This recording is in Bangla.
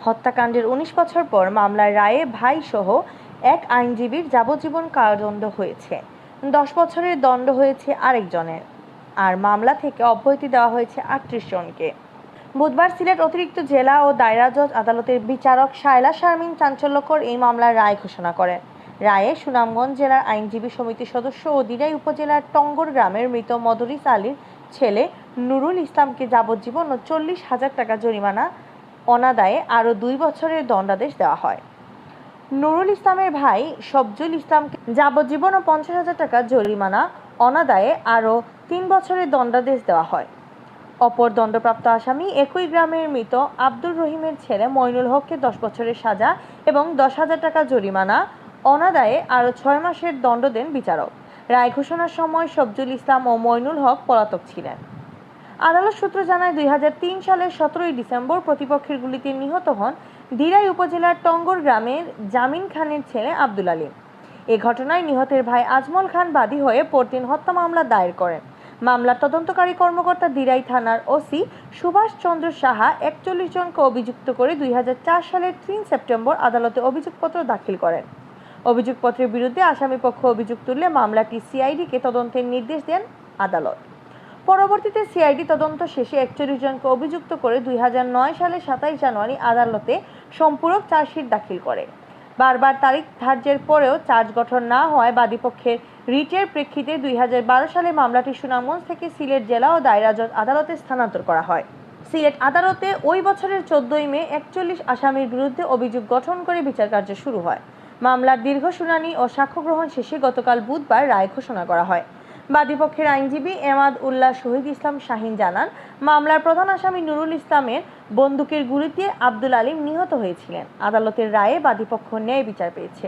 হত্যাকাণ্ডের ১৯ বছর পর মামলার রায়ে ভাই সহ এক আইনজীবীর যাবজ্জীবন কারাদণ্ড হয়েছে। 10 বছরের দণ্ড হয়েছে আরেকজনের। আর মামলা থেকে অব্যাহতি দেওয়া হয়েছে ৩৮ জনকে। বুধবার সিলেট অতিরিক্ত জেলা ও দায়রা জজ আদালতের বিচারক শায়লা শারমিন চাঞ্চল্যকর এই মামলার রায় ঘোষণা করেন। রায়ে সুনামগঞ্জ জেলার আইনজীবী সমিতির সদস্য ও দিরাই উপজেলার টঙ্গর গ্রামের মৃত মদরিস আলীর ছেলে নুরুল ইসলামকে যাবজ্জীবন ও ৪০,০০০ টাকা জরিমানা, অনাদায়ে আরও ২ বছরের দণ্ডাদেশ দেওয়া হয়। নুরুল ইসলামের ভাই সবজুল ইসলামকে যাবজ্জীবন ও ৫০,০০০ টাকা জরিমানা, অনাদায়ে আরও ৩ বছরের দণ্ডাদেশ দেওয়া হয়। অপর দণ্ডপ্রাপ্ত আসামি একই গ্রামের মৃত আব্দুর রহিমের ছেলে মইনুল হককে ১০ বছরের সাজা এবং ১০,০০০ টাকা জরিমানা, অনাদায়ে আরও ৬ মাসের দণ্ড দেন বিচারক। রায় ঘোষণার সময় সবজুল ইসলাম ও মইনুল হক পলাতক ছিলেন। আদালত সূত্র জানায় ২০০৩ সালের ১৭ই ডিসেম্বর প্রতিপক্ষের গুলিতে নিহত হন দিরাই উপজেলার টঙ্গর গ্রামের জামিন খানের ছেলে আব্দুল আলীম। এ ঘটনায় নিহতের ভাই আজমল খান বাদী হয়ে পরদিন হত্যা মামলা দায়ের করেন। মামলার তদন্তকারী কর্মকর্তা দিরাই থানার ওসি সুভাষ চন্দ্র সাহা ৪১ জনকে অভিযুক্ত করে ২০০৪ সালের ৩ সেপ্টেম্বর আদালতে অভিযোগপত্র দাখিল করেন। অভিযোগপত্রের বিরুদ্ধে আসামিপক্ষ অভিযোগ তুললে মামলাটি সিআইডিকে তদন্তের নির্দেশ দেন আদালত। পরবর্তীতে সিআইডি তদন্ত শেষে ৪১ জনকে অভিযুক্ত করে ২০০৯ সালের ২৭ জানুয়ারি আদালতে সম্পূরক চার্জশিট দাখিল করে। বারবার তারিখ ধার্যের পরেও চার্জ গঠন না হওয়ায় বাদীপক্ষের রিটের প্রেক্ষিতে ২০১২ সালে মামলাটি সুনামগঞ্জ থেকে সিলেট জেলা ও দায়রা জজ আদালতে স্থানান্তর করা হয়। সিলেট আদালতে ওই বছরের ১৪ই মে ৪১ আসামির বিরুদ্ধে অভিযোগ গঠন করে বিচারকার্য শুরু হয়। মামলার দীর্ঘ শুনানি ও সাক্ষ্য গ্রহণ শেষে গতকাল বুধবার রায় ঘোষণা করা হয়। বাদীপক্ষের আইনজীবী এমাদ উল্লাহ শহীদ ইসলাম শাহিন জানান, মামলার প্রধান আসামি নুরুল ইসলামের বন্দুকের গুলিতে আব্দুল আলীম নিহত হয়েছিলেন। আদালতের রায়ে বাদীপক্ষ ন্যায় বিচার পেয়েছে।